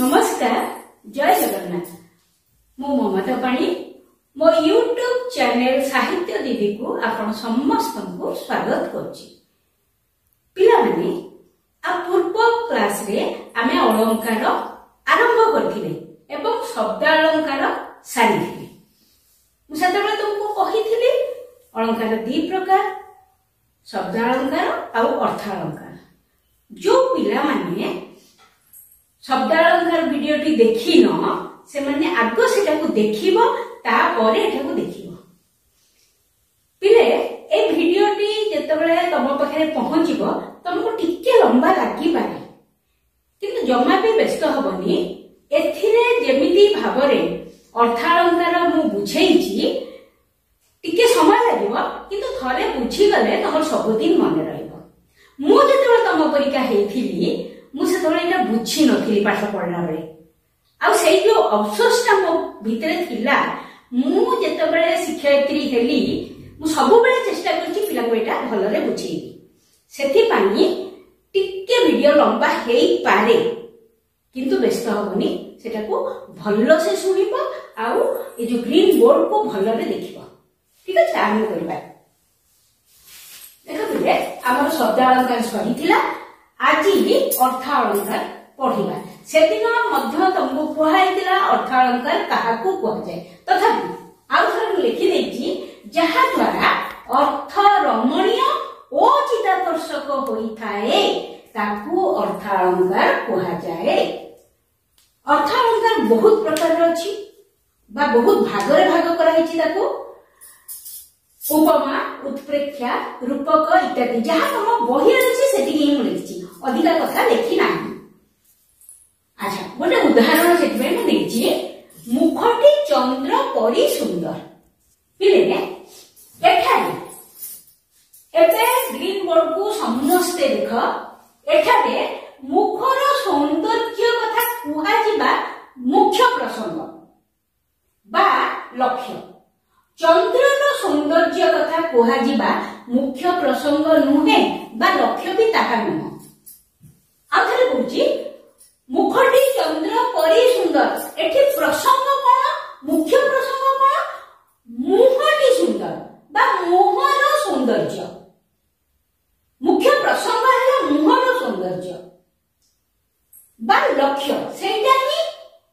नमस्कार जय जगन्नाथ मु ममता पाणी मो यूट्यूब चैनल साहित्य दीदी को आपण समस्त को स्वागत करछि। पिला माने आ पूर्व क्लास रे आमे अलंकार आरंभ करथिले एवं शब्द अलंकार सारिथिले। मु सेतबे तुमको कहिथिले अलंकार दी प्रकार शब्द अलंकार आ अर्थ अलंकार। जो पिला माने शब्द अलंकार वीडियो टी देखी न से माने आगो सेटा को देखिबो तापरे एटा को देखिबो। पिले ए वीडियो टी जेतबेले तम पाखरे पहुंचीबो तुमको टिके लंबा लागि पारे किंतु जमा भी व्यस्त हबनी। एथिरे जेमिति भाबरे अर्थ अलंकार मु बुझेइछि टिके समय लागिबो किंतु थरे बुझी गले तमर सब दिन मन रहइबो। मु जेतबेले तम परीक्षा हेइथिली मु सेतबेले एटा बुझी नथिली पाठ पढला बेले आ सेई जो अफसोसटा मो भितरे थिला मु जेतबेले शिक्षयित्री हेली मु सब बेले चेष्टा करछि पिला को एटा भलरे बुझेइबी। सेथि पानी टिके वीडियो लंबा हेई पारे किंतु व्यस्त हबनी सेटा को भल्लो से सुनिबो आ ए जो ग्रीन बोर्ड को भलरे देखिबो। ठीक अछि आरंभ करबा। देखो पिले हमर शब्द अलंकार सरिथिला आज ही अर्थ अलंकार पढ़िबा। सेदिन मध्य तुमको कुहाइतिला अर्थ अलंकार काहाकू कुहा जाय तथापि आउ थरे लिखि देछि जहा द्वारा अर्थ रमणीय ओ चित्ताकर्षक होई थाए ताकू अर्थ अलंकार कुहा जाय। अर्थ अलंकार बहुत प्रकार अछि बा बहुत भागरे भाग करा हिछि ताकू उपमा उत्प्रेक्षा रूपक इत्यादि जहा तुम बही अछि सेति ही मु लिखछि अधिका कथा लिखि नाही। अच्छा गोटे उदाहरण सेति में लिखछि मुखटी चंद्र परी सुंदर। पिले एठारे एते ग्रीन बोर्ड को समस्ते देख एठारे मुखर सौंदर्य कथा कुहा जिबा मुख्य प्रसंग बा लक्ष्य। चंद्रर सौंदर्य कथा कुहा जिबा मुख्य प्रसंग नुहे बा लक्ष्य भी ताहा नुह। आथरे बुझी मुखटी चंद्र परी सुंदर एठी प्रसंग कोन मुख्य प्रसंग कोन मुहटी सुंदर बा मुहर सौंदर्य। मुख्य प्रसंग है मुहर सौंदर्य बा लक्ष्य सेटा ही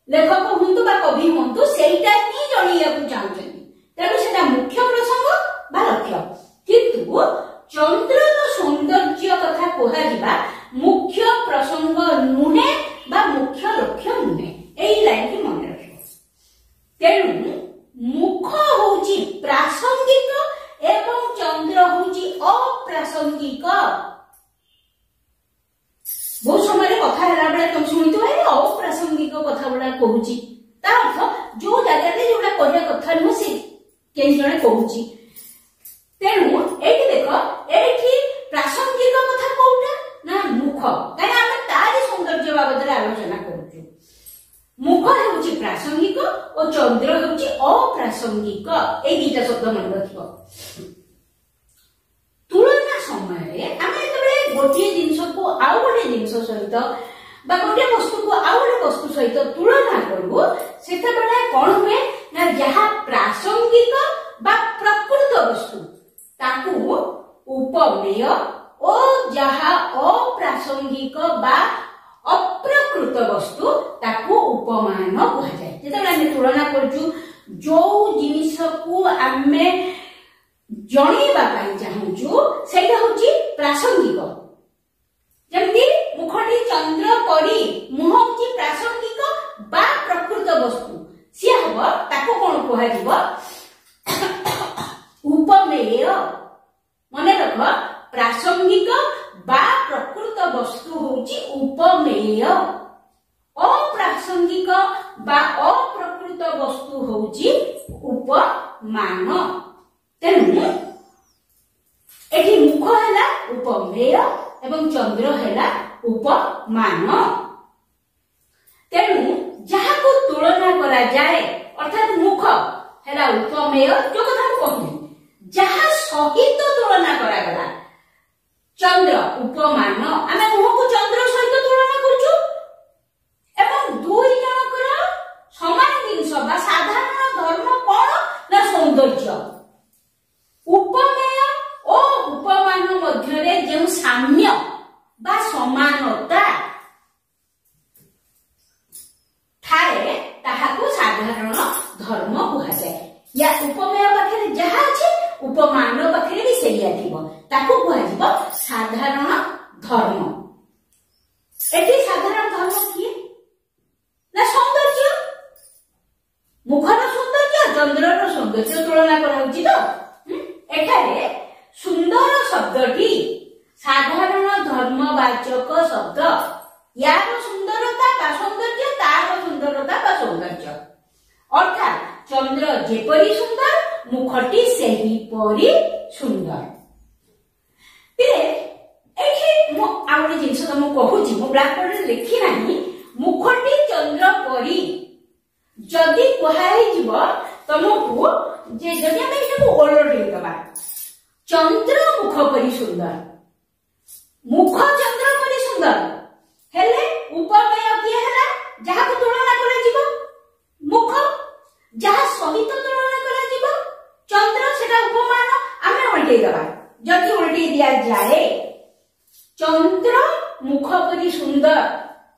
लेखक हुंतु बा कवि हुंतु सेटा ही जणिया को चाहछन तेणु सेटा मुख्य प्रसंग बा लक्ष्य। किंतु चंद्रर सौंदर्य कथा कोहा जिबा मुख्य प्रसंग नुहे बा मुख्य लक्ष्य नुहे। एई लाइन की मन रखियो। तेणु मुख होउची प्रासंगिक एवं चंद्र होउची अप्रासंगिक। बहुत समय कथा हला बेले तुम सुनितो है अप्रासंगिक कथा बडा कहूची ता अर्थ जो जगह रे जोडा कहया कथा नु से केई जणे कहूची। तेणु एठी देखो एठी प्रासंगिक कथा कोउटा ना मुख काहे हम तारी सौंदर्य बाबद रे आलोचना करूछु। मुख हेउची प्रासंगिक और चंद्र हेउची अप्रासंगिक। ए दुटा शब्द मन रखिबो। तुलना समय रे हम एतबे गोटिए जिंस को आउ गोटे जिंस सहित बा गोटे वस्तु को आउ गोटे वस्तु सहित तुलना करबो सेते बेले कोन हुए ना जहा प्रासंगिक बा प्रकृत वस्तु ताकू उपमेय ओ जहा अप्रासंगिक बा अप्रकृत वस्तु ताकू उपमान कहा जाय। जेतबेले हम तुलना करछु जो जिनिस को आमे जणीबा पाई चाहूछु सेटा होची प्रासंगिक। जेमति मुखटी चंद्र परी मुह होची प्रासंगिक बा प्रकृत वस्तु सिया हबो ताको कोन कहा जिवो उपमेय। मने रख प्रासंगिक बा प्रकृत वस्तु होची उपमेय अप्रासंगिक बा अप्रकृत वस्तु होची उपमान। तेणु एठी मुख हैला उपमेय एवं चंद्र हैला उपमान। तेणु जहा को तुलना करा जाए अर्थात मुख हैला उपमेय जो कथा कहली जहा सहित तुलना करा गला चंद्र उपमान आमे मुह को चंद्र सहित तुलना करछु एवं दुई सौंदर्य तुलना कराउची तो एठारे सुंदर शब्दटी साधारण धर्मवाचक शब्द यार सुंदरता बा सौंदर्य तार सुंदरता बा सौंदर्य अर्थात चंद्र जेपरी सुंदर मुखटी सेही परी सुंदर आउे जिन कहूँ मो ब्लैक बोर्ड लिखी ना मुखटी चंद्र परी जदि कह तुमको ओलटेदबा चंद्र मुख परी सुंदर मुख चंद्र परी सुंदर हेले उपमेय किए है जहाँ को तुलना कर मुख जहाँ सहित तुलना कर चंद्र सेटा उपमान आमे ओलटेदबा जदि ओलटे दिया जाए चंद्र मुख परी सुंदर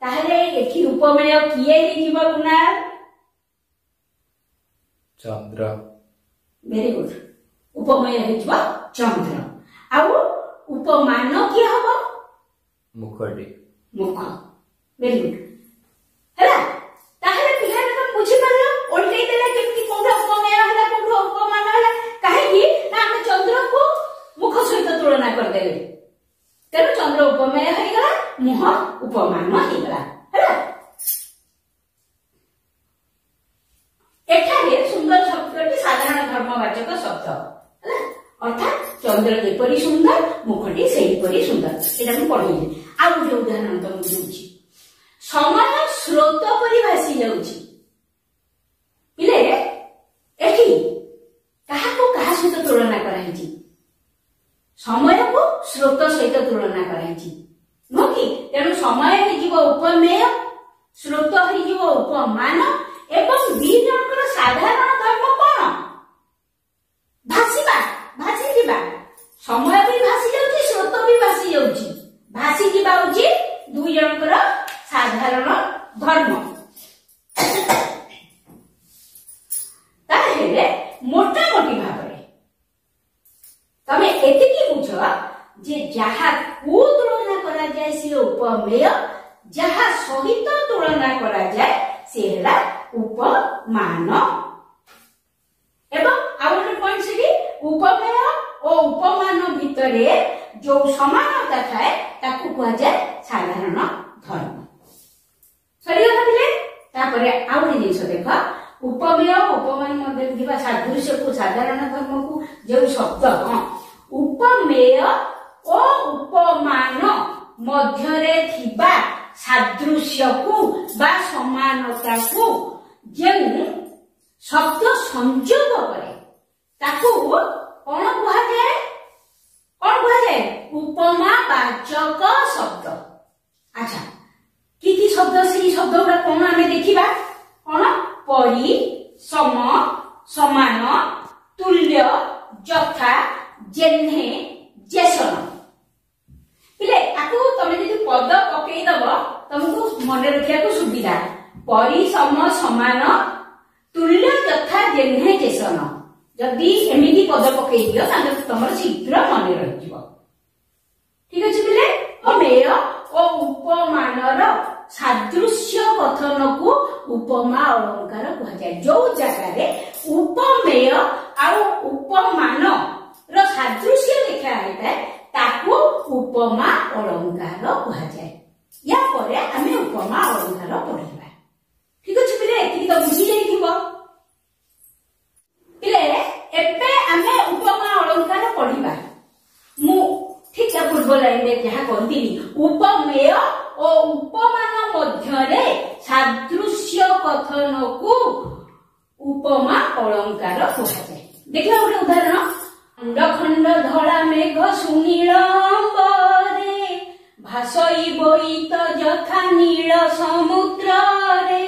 ताहले एठी उपमेय किए हिजिबो कुनाल चंद्र वेरी गुड उपमेय हिजिबो चंद्र आउ उपमान किए हबो मुखटी मुख वेरी गुड हैला ताहले पिला तुम बुझी परलो ओल्टे देला केमती कोठा उपमेय हला कोठा उपमान हला काहे कि ना हम चंद्र को मुख सहित तुलना कर देले तेणु चंद्र उपमेय होगला मुह उपमान होगला एठारे सुंदर शब्दटी साधारण धर्मवाचक शब्द अर्थात चंद्र जेपरी सुंदर मुखटी सेहीपरी सुंदर एटा हम पढ़िले आ गोटे उदाहरण तुमको देउछि समय स्रोत परि भासी जाउछि पिले एठी काहाको काहा सहित तुलना कराइछि समय को स्रोत सहित तुलना कराइछि नो कि तेणु समय हिजिबो उपमेय स्रोत हिजिबो उपमान एवं दी जनकर साधारण धर्म कोन भासीबा भासी दिबा समय भी भासी जाउछि स्रोत भी भासी जाउछि भासी दिबा होछि दुई जनकर साधारण धर्म ताहेले मोटा मोटी भाबरे तमे एतिकी बुझ जे जहा को तुलना करा जाय से उपमेय जहा सहित तुलना करा जाय से हला उपमान एवं आउट पॉइंट से उपमेय और उपमान भितरे जो समानता थाए ताकू कहा जाय साधारण धर्म सरिया पिले तापरे आउट जिंस देख उपमेय उपमान मध्ये दिबा सादृश्य को साधारण धर्म को जो शब्द उपमेय ओ उपमान मध्यरे थिबा सादृश्य को बा समानता को जेउ शब्द संयोग करे ताकू कोन कहा जाय उपमा वाचक शब्द अच्छा की शब्द से शब्द गुड़ा कोन आमे देखिबा कोन परि सम समान तुल्य यथा जेन्हे जेसन पिले आकु तमे जदि पद पकेई दबो तुमको मन रखिया को सुविधा परि सम समान तुल्य यथा जेन्हे जेसन जदि एमिति पद पकेई दियो ताले तमर शीघ्र मन रहि जिवो ठीक अछि पिले अमेय ओ उपमानर सादृश्य कथन को उपमा अलंकार कहा जाय जो जगह रे उपमेय आ उपमान रो सादृश्य लिखा है ताकू उपमा अलंकार कहा जाय या परे हमें उपमा अलंकार पढ़िबा ठीक अछि पिले एति तो बुझी जाइथिबो पिले एबे हमें उपमा अलंकार पढ़िबा मु ठीक है पूर्व लाइन में जहाँ कहती उपमेय और उपमान मध्यरे सादृश्य कथन को उपमा अलंकार कहुए देखिए गोटे उदाहरण खंड खंड धड़ा मेघ सुनील अंबरे भासई बोईत यथा नील समुद्र रे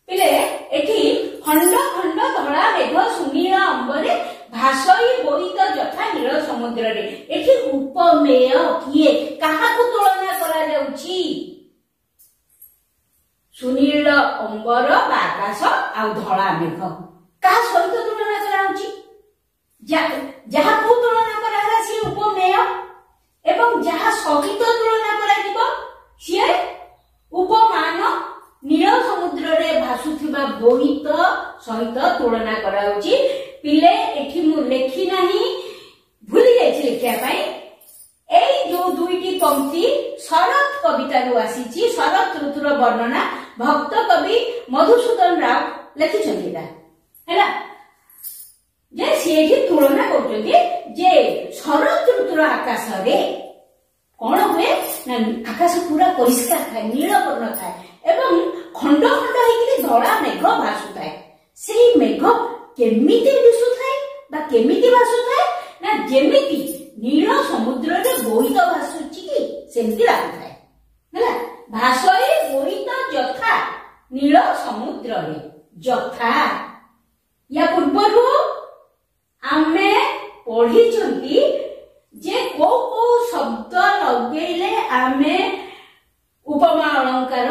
पिले एठी खंड खंड धड़ा मेघ सुनील अंबरे भासई बोईत यथा नील समुद्र रे एठी उपमेय किए काहा को तुलना करा जाउची सुनील अंबर आकाश आ धड़ा मेघ काहा सहित तुलना करा जाउची जहाँ को तुलना करा सी उपमेय एवं जहाँ सहित तुलना करा जिवो सी उपमान नील समुद्र रे भासुथिबा बोईत सहित तुलना करा जाउची पिले एठी मु लेखी नाही भूली जाइछि लिखिया पाई एई जो दुईटी पंक्ति शरत कविता रु आसीछि शरत ऋतुर वर्णना भक्त कवि मधुसूदन राव लिखिछन्ति हैला जे सेठी तुलना करछन्ति जे शरत ऋतुर आकाश रे कोन हुए ना आकाश पूरा परिष्कार थाए नील वर्ण थाए एवं खंड खंड हेकि धड़ा मेघ भासुଥାଏ सेही मेघ केमिति दिसुଥାଏ बा केमिति भासुଥାଏ ना जेमिति नील समुद्र रे बोईत भासुची कि सेमति लागुଥାଏ हैला भासरे बोईत जथा नील समुद्र रे जथा या पूर्वरु आमे पढिचंती जे को शब्द लगेले आमे उपमा अलंकार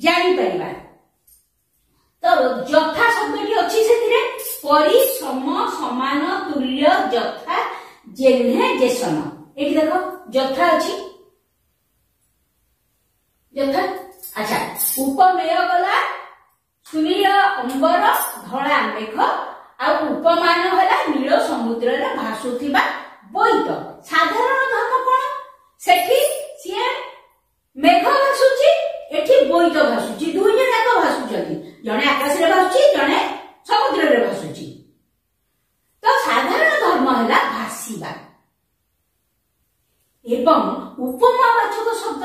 जानी परिबा तो जथा शब्दटी अछि सेथिरे परि सम समान तुल्य जथा जेन्हे जेसन एठी देखो जथा अछि जथा अच्छा उपमेय गला सुनील अंबर धड़ा मेघ आ उपमान होला नील समुद्र रे भासुथिबा बोईत साधारण धर्म कोन सेठी सिए मेघ भासुची एठी बोईत भासुची दुई जनाक भासुचती जणे आकाश रे भासुची जणे समुद्र रे भासुची तो साधारण धर्म होला भासीबा एवं उपमावाचक शब्द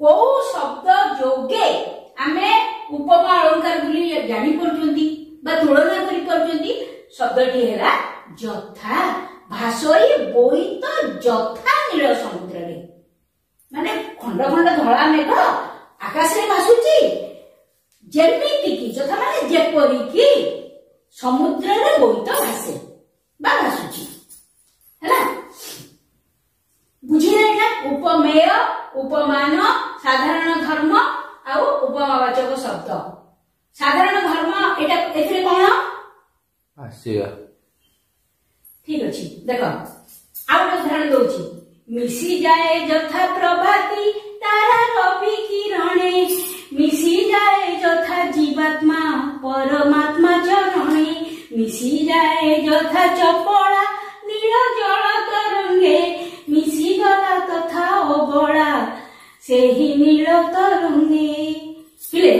को शब्द जोगे आमे उपमा अलंकार बोली जानि परचंती बा तुलना करि परचंती शब्दटी हेला जथा भासई बोईत जथा नील समुद्र रे माने खंड खंड धड़ा मेघ आकाश रे भासुची जेमिति कि जथा माने जेपरि कि समुद्र रे बोईत भासे बा भासुची हैला बुझिले ना उपमेय उपमान साधारण धर्म आ उपमावाचक शब्द साधारण धर्म एटा एथिरे कोन आसिया ठीक अछि देखो आउ उदाहरण दोछि मिसी जाए जथा प्रभाती तारा रवि किरणे मिसी जाए जथा जीवात्मा परमात्मा चरणे मिसी जाए जथा चपड़ा नील जल तरंगे मिसी गला तथा अबड़ा सेही नील तरंगे किले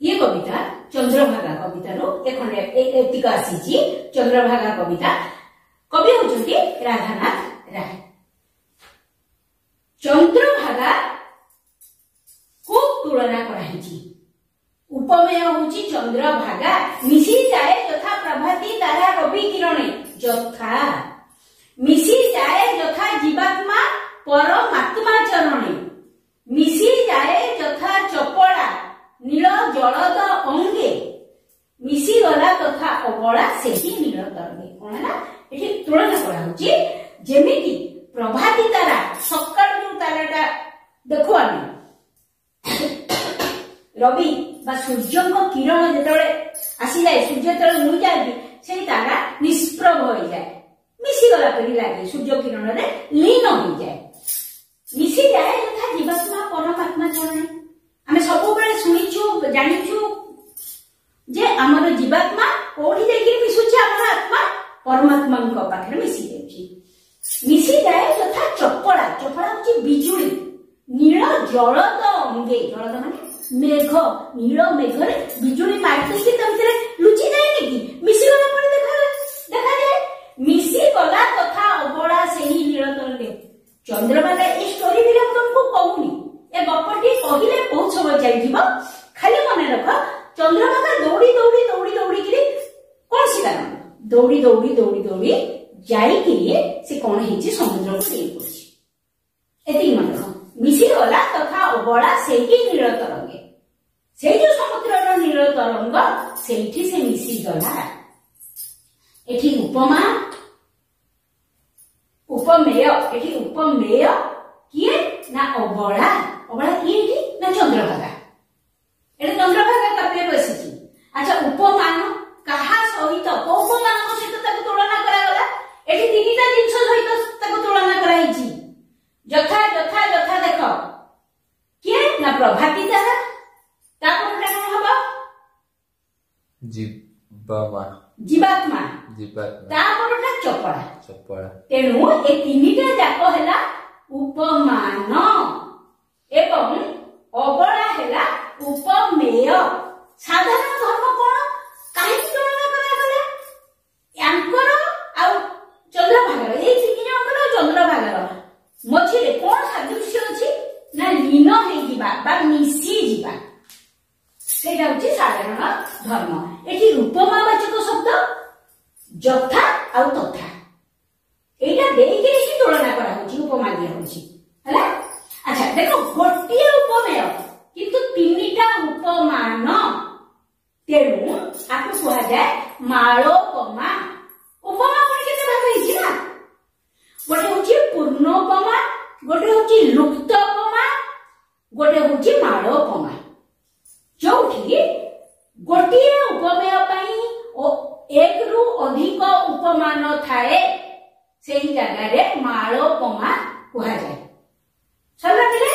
ये कविता चंद्रभागा कविता रो एखंडे एतिक आसीची चंद्रभागा कविता कवि होचंती राधानाथ राय चंद्रभागा को तुलना कराहिची उपमेय होची चंद्रभागा मिसी जाए यथा प्रभाती तारा रवि किरणे यथा मिसी जाए यथा जीवात्मा परमात्मा चरणे मिसी जाए यथा चपड़ा नील जलद अंगे मिसी गला तथा अबड़ा सेही नील तरंगे कोन ना एठी तुलना करा होची जेमिति प्रभाती तारा सकाळ जो ताराटा देखो आनी रवि बा सूर्य को किरण जेतबे आसी जाय सूर्य तळे मुई जाय सेही तारा निष्प्रभ होई जाय मिसी गला परि लागे सूर्य किरण रे लीन होई जाय मिसी जाय तथा जीवात्मा परमात्मा चरणे आमे सब बेले सुनिछु जानिछु जे हमर जीवात्मा कोठी देखि मिसुछि हमर आत्मा परमात्मा को पाखरे मिसी देछि मिसी जाए तथा चपड़ा चपड़ा होछि बिजुली नील जलद अंगे जलद माने मेघ नील मेघ रे बिजुली मारति कि तमरे लुचि जाय नेकी मिसी गला पर देखा जाय मिसी गला तथा अबड़ा सेही नील तरंगे चंद्रभागा ए स्टोरी भी हम तुमको कहूनी ए गपटी कहिले बहुत समय चलिथिबो खाली मने रख चंद्रभागा दौड़ी दौड़ी दौड़ी दौड़ी कि कोन सी कारण दौड़ी दौड़ी दौड़ी दौड़ी जाई कि से कोन हेछि समुद्र को देई पड़छि एति मन रख मिसी गला तथा अबड़ा सेही नील तरंगे से जो समुद्र रो नील तरंग सेठी से मिसी गला एठी उपमा उपमेय एठी उपमेय किए ना अबड़ा अबड़ा किए एठी ना चंद्रभागा एटा चंद्रभागा काव्य बसिछि अच्छा उपमान कहा सहित उपमान को सहित ताको तुलना करा गला एठी तीनटा जिंस सहित ताको तुलना करा हिछि यथा यथा यथा देखो किए ना प्रभाती तारा ताको कोन हबा जीवात्मा जीवात्मा जीवात्मा तापरटा चपड़ा चपड़ा तेणु ए तीनिटा जाक हैला उपमान एवं अबला हैला उपमेय साधारण धर्म कोन काहे तुलना करा गले यांकर आ चंद्रभागर ए तीन जणकर चंद्रभागर मझिरे कोन सादृश्य अछि ना लीन हे जिबा बा मिसी जिबा सेटा होची साधारण धर्म एठी रूपमावाचक शब्द यथा आ तथा एटा देखे ही तुलना करा होची उपमा दिया होची हला अच्छा देखो गोटिए उपमेय किंतु तीनिटा उपमान तेणु आपको कहा जाए मालोपमा उपमा कोन केते भाग होईची ना गोटे होची पूर्णोपमा गोटे होची लुप्तोपमा गोटे होची मालोपमा जोठी गोटिए उपमेय पई एक रु अधिक उपमान थाए सेही जगह रे मालोपमा कहा जाए सरला दिले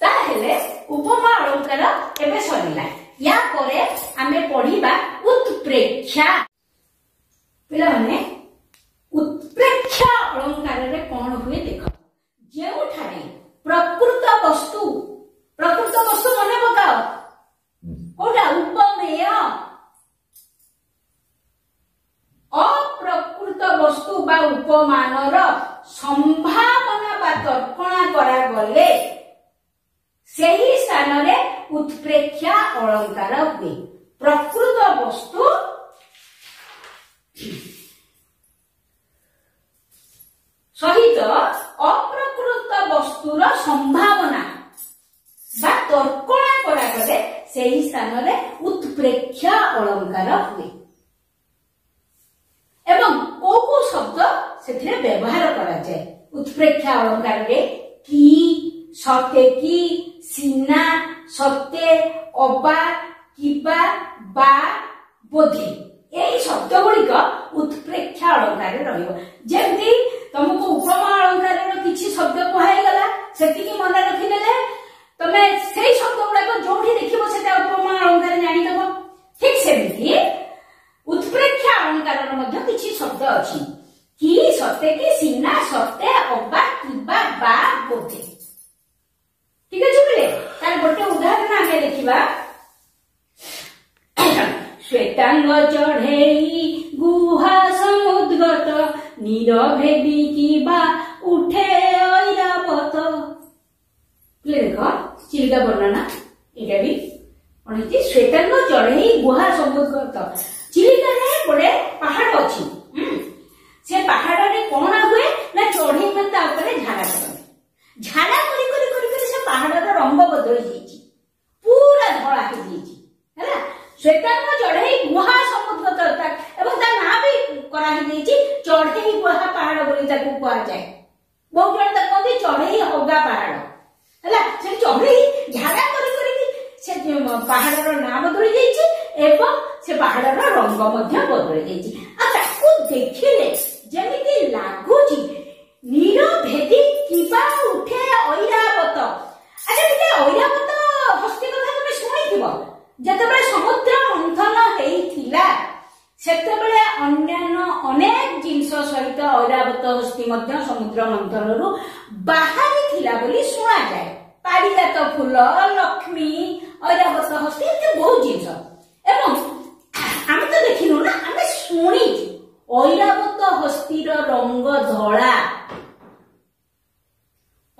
ताहेले उपमा अलंकार एबे सरिला या परे आमे पढिबा उत्प्रेक्षा पिला माने उत्प्रेक्षा अलंकार रे कोन हुए देखो जेउ ठारे प्रकृत वस्तु मने पकाओ कोडा उपमेय अप्रकृत वस्तु बा उपमानर संभावना बा तर्कणा करा गले सेही स्थान रे उत्प्रेक्षा अलंकार हुए प्रकृत वस्तु सहित अप्रकृत वस्तुर संभावना बा तर्कणा करा गले सेही स्थान रे उत्प्रेक्षा अलंकार हुए एवं को शब्द सेथिरे व्यवहार करा जाए उत्प्रेक्षा अलंकार रे की सते की सीना सते अबा किबा बा बोधि एई शब्द गुड़िक उत्प्रेक्षा अलंकार रे रहिबो जेमति तुमको उपमा अलंकार रे किछि शब्द कहै गला सेति की मन रखि देले तमे सेई शब्द गुड़ाक जोठी देखिबो सेटा उपमा अलंकार जानि देबो ठीक सेमति उत्प्रेक्षा अलंकार मध्ये किछि शब्द अछि की सते की सीना सते अबा किबा बा बोधि ठीक अछि बोले तार गोटे उदाहरण आमे देखिबा श्वेतांग चढ़ेई गुहा समुद्गत नीरभेदी किबा उठे ऐरावत ले देखो चिलिका वर्णना एटा भी अनिति श्वेतांग चढ़ेई गुहा समुद्गत चिलिका रे बड़े पहाड़ अछि से पहाड़ रे कोन हुए ना चढ़ेई माता ऊपर झाड़ा करन झाड़ा करी करी करी करी से पहाड़ रो रंग बदल जाईची पूरा धळा हो जाईची हैला श्वेतांग चढ़ेई गुहा समुद्गत एवं ता ना भी करा ही जाईची चढ़ेई गुहा पहाड़ बोली ताकू कहा जाए बहुत जण त कहते चढ़ेई होगा पहाड़ हैला से चढ़ेई झाड़ा करी करी से पहाड़ रो नाम बदल जाईची एवं से पहाड़ रो रंग मध्ये बदल जाईची आ ताकू देखिले जेमिति लागुची नीरभेदी किबा उठे ऐरावत अच्छा टिके ऐरावत हस्ती कथा तमे सुनिथिबो जेतेबेले समुद्र मंथन हेइथिला सेतेबेले अन्यान्य अनेक जिंस सहित ऐरावत हस्ती मध्ये समुद्र मंथन रु बाहरी थिला बोली सुना जाय पारिजात फूल लक्ष्मी ऐरावत हस्ती एते बहुत जिंस एवं हम तो देखिनु ना हमें सुनी ऐरावत हस्तीर रंग धळा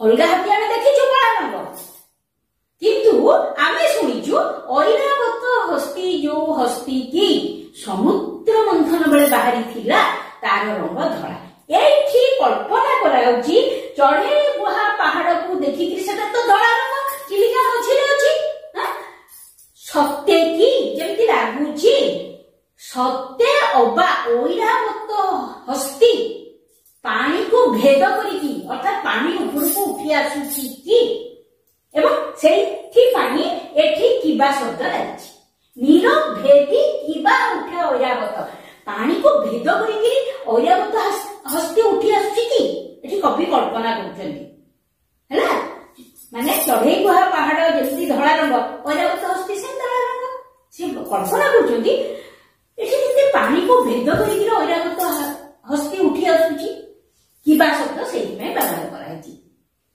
अलगा हाथी आमे देखिछु कळा रंग किंतु आमे सुनिछु ऐरावत हस्ती जो हस्ती की समुद्र मंथन बेले बाहरी थिला तार रंग धळा एठी कल्पना कराउची चढ़ेई गुहा पहाड़ को देखि कि सेटा तो धळा रंग चिलिका मझिरे अछि सत्य की जेमति लागुची सत्य अबा ऐरावत हस्ती पानी को भेद करिकी अर्थात पानी ऊपर को उठी आसुची की एवं सेठी पानी एठी किबा शब्द लागछि नीरभेदी किबा उठे ऐरावत पानी को भेद करिकी ऐरावत हस्ती उठी आसुची की एठी कवि कल्पना करछन्ती हैला माने चढ़ेई गुहा पहाड़ जेमति धळा रंग ऐरावत हस्ती से धळा रंग से कल्पना करछंती एठी जते पानी को भेद करिक ऐरावत हस्ती उठी आसुची किबा शब्द सेहि में व्यवहार कराइछि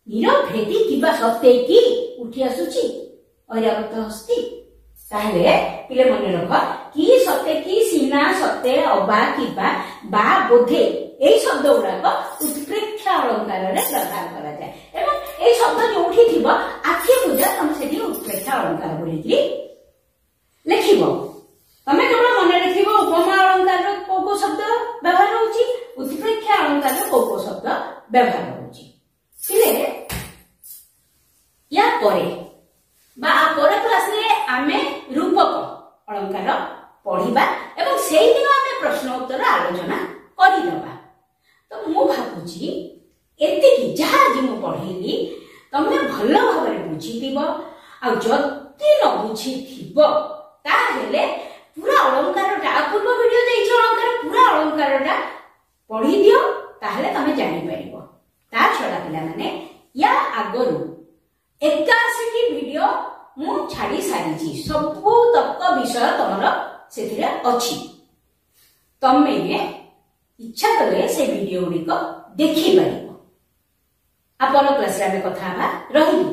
नीरव भेदी किबा सत्ते की उठी आसुची ऐरावत हस्ती ताहले पिले मन रख कि सत्ते की सीना सत्ते अबा किबा बा बोधे एई शब्द गुड़ाक उत्प्रेक्षा अलंकार रे व्यवहार करा जाय एवं एई शब्द जोठी थिबो आखि बुझा हम सेठी उत्प्रेक्षा अलंकार बोलिकि लिखिबो तमे केवल मन रखिबो उपमा अलंकार रो को शब्द व्यवहार होची उत्प्रेक्षा अलंकार रो को शब्द व्यवहार होची पिले या परे बा पर क्लास रे आमे रूपक अलंकार पढ़िबा एवं सेही दिन आमे प्रश्न उत्तर आलोचना करिदबा तो मु भाबुची एतिकी जहा जे मु पढ़िली तमे भलो भाबरे बुझिदिबो आ जति न बुझिथिबो ताहेले पूरा अलंकारटा पूर्व वीडियो देइछ अलंकार पूरा अलंकारटा पढ़ि दियो ताहेले तमे जानि परिबो ता छडा पिला माने या आगरु 81 की वीडियो मु छाड़ी सारिची सबु तक विषय तमरो सेथिरे अछि तमे इच्छा कले से वीडियो गुडी को देखि परिबो आपन क्लास रे कथा रही।